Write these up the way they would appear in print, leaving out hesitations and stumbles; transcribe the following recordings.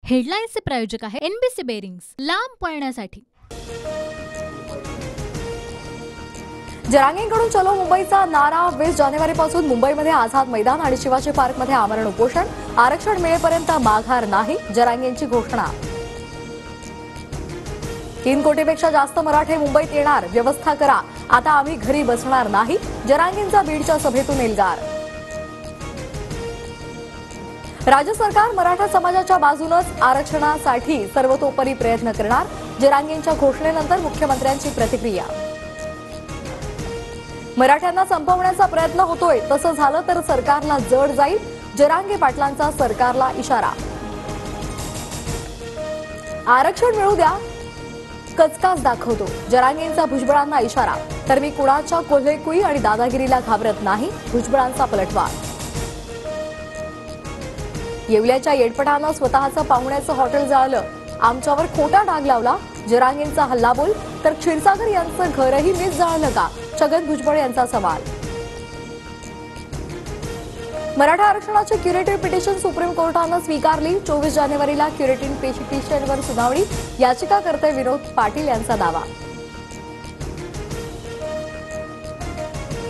हेडलाईन्सचे प्रायोजक आहे NBC bearings, लांब पळण्यासाठी। जरांगेंकडून चलो मुंबईचा नारा 20 जानेवारीपासून मुंबईमध्ये आझाद मैदान आणि शिवाजी पार्कमध्ये आमरण उपोषण, आरक्षण मिळेपर्यंत माघार नाही, जरांगेंची घोषणा। 3 कोटीपेक्षा जास्त मराठे मुंबईत येणार, व्यवस्था करा, आता आम्ही घरी बसणार नाही, जरांगेंचा बीडच्या सभेतून एल्गार। राज्य सरकार मराठा समाजाच्या बाजूनच आरक्षणासाठी सर्वतोपरी प्रयत्न करणार, जरांगेंच्या घोषणेनंतर मुख्यमंत्र्यांची प्रतिक्रिया। मराठ्यांना संपवण्याचा प्रयत्न होतोय, तसं झालं तर सरकारला जड जाईल, जरांगे पाटलांचा सरकारला इशारा। आरक्षण मिळू द्या, कचकाच दाखवतो, जरांगेंचा भुजबळांना इशारा। तर मी कुणाच्या कोल्हेकुई आणि दादागिरीला घाबरत नाही, भुजबळांचा पलटवार। येवल्याच्या येडपटानं स्वतःचं पाहुण्याचं हॉटेल जाळलं, आमच्यावर खोटा डाग लावला, जरांगेंचा हल्लाबोल। तर क्षीरसागर यांचं घरही मीच जाळलं का, छगन भुजबळ यांचा सवाल। मराठा आरक्षणाची क्युरेटिव्ह पिटिशन सुप्रीम कोर्टानं स्वीकारली, 24 जानेवारीला क्युरेटिव्ह पिटिशनवर सुनावणी, याचिकाकर्ते विनोद पाटील यांचा दावा।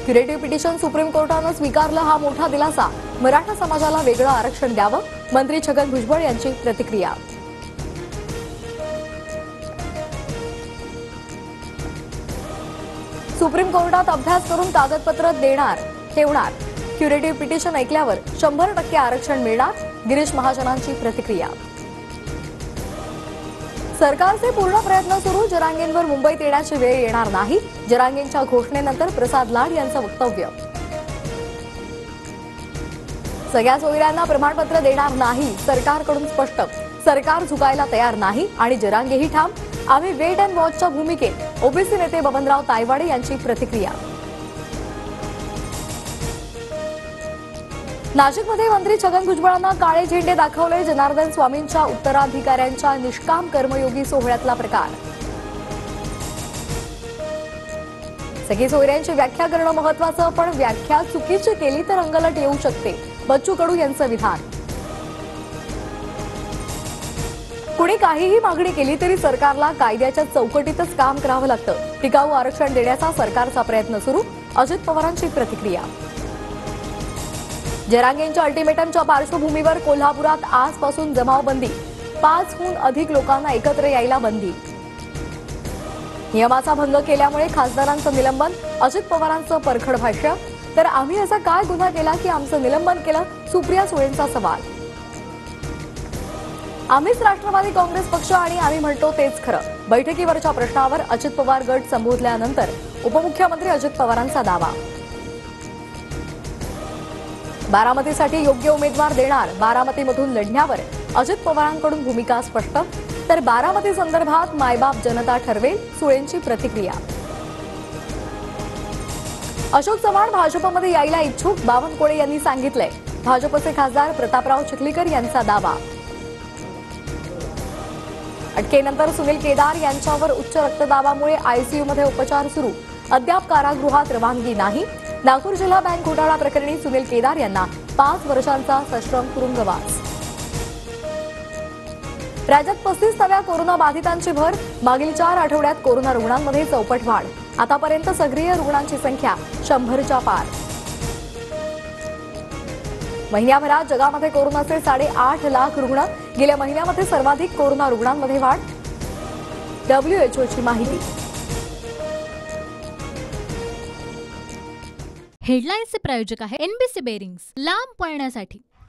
क्युरेटिव्ह पिटिशन सुप्रीम कोर्टानं स्वीकारलं, हा मोठा दिलासा, मराठा समाजाला वेगळं आरक्षण द्यावं, मंत्री छगन भुजबळ यांची प्रतिक्रिया। सुप्रीम कोर्टात अभ्यास करून कागदपत्र ठेवणार, क्युरेटिव्ह पिटिशन ऐकल्यावर 100% आरक्षण मिळणार, गिरीश महाजनांची प्रतिक्रिया। सरकारचे पूर्ण प्रयत्न सुरू, जरांगेंवर मुंबईत येण्याची वेळ येणार नाही, जरांगेंच्या घोषणेनंतर प्रसाद लाड यांचं वक्तव्य। सगळ्या सोयऱ्यांना प्रमाणपत्र देणार नाही, सरकारकडून स्पष्ट, सरकार झुकायला तयार नाही आणि जरांगेही ठाम, आम्ही वेट अँड वॉचच्या भूमिकेत, ओबीसी नेते बबनराव तायवाडे यांची प्रतिक्रिया। नाशिकमध्ये मंत्री छगन भुजबळांना काळे झेंडे दाखवले, जनार्दन स्वामींच्या उत्तराधिकाऱ्यांच्या निष्काम कर्मयोगी सोहळ्यातला प्रकार। सगळी सोयऱ्यांची व्याख्या करणं महत्वाचं, पण व्याख्या चुकीची केली तर अंगलट येऊ शकते, बच्चू कडू यांचं विधान। कुणी काहीही मागणी केली तरी सरकारला कायद्याच्या चौकटीतच काम करावं लागतं, टिकाऊ आरक्षण देण्याचा सरकारचा प्रयत्न सुरू, अजित पवारांची प्रतिक्रिया। जरांगेंच्या अल्टिमेटमच्या पार्श्वभूमीवर कोल्हापुरात आजपासून जमावबंदी, 5हून अधिक लोकांना एकत्र यायला बंदी। नियमाचा भंग केल्यामुळे खासदारांचं निलंबन, अजित पवारांचं परखड भाष्य। तर आम्ही असा काय गुन्हा केला की आमचं निलंबन केलं, सुप्रिया सुळेंचा सवाल। आम्हीच राष्ट्रवादी काँग्रेस पक्ष आणि आम्ही म्हणतो तेच खरं, बैठकीवरच्या प्रश्नावर अजित पवार गट संबोधल्यानंतर उपमुख्यमंत्री अजित पवारांचा दावा। बारामतीसाठी योग्य उमेदवार देणार, बारामतीमधून लढण्यावर अजित पवारांकडून भूमिका स्पष्ट। तर बारामती संदर्भात मायबाप जनता ठरवेल, सुळेंची प्रतिक्रिया। अशोक चव्हाण भाजपमध्ये यायला इच्छुक, बावनकुळे यांनी सांगितलंय, भाजपचे खासदार प्रतापराव चिखलीकर यांचा दावा। अटकेनंतर सुनील केदार यांच्यावर उच्च रक्तदाबामुळे आयसीयूमध्ये उपचार सुरू, अद्याप कारागृहात रवानगी नाही। नागपूर जिल्हा बँक घोटाळा प्रकरणी सुनील केदार यांना 5 वर्षांचा सश्रम तुरुंगवास। राज्यात 35 नव्या कोरोना बाधितांची भर, मागील 4 आठवड्यात कोरोना रुग्णांमध्ये चौपट वाढ, आतापर्यंत सक्रिय रुग्णांची संख्या 100च्या पार। महिन्याभरात जगामध्ये कोरोनाचे 8.5 लाख रुग्ण, गेल्या महिन्यामध्ये सर्वाधिक कोरोना रुग्णांमध्ये वाढ, WHOची माहिती। हेडलाईन्सचे प्रायोजक आहे एनबीसी बेरिंग्स, लांब पळण्यासाठी।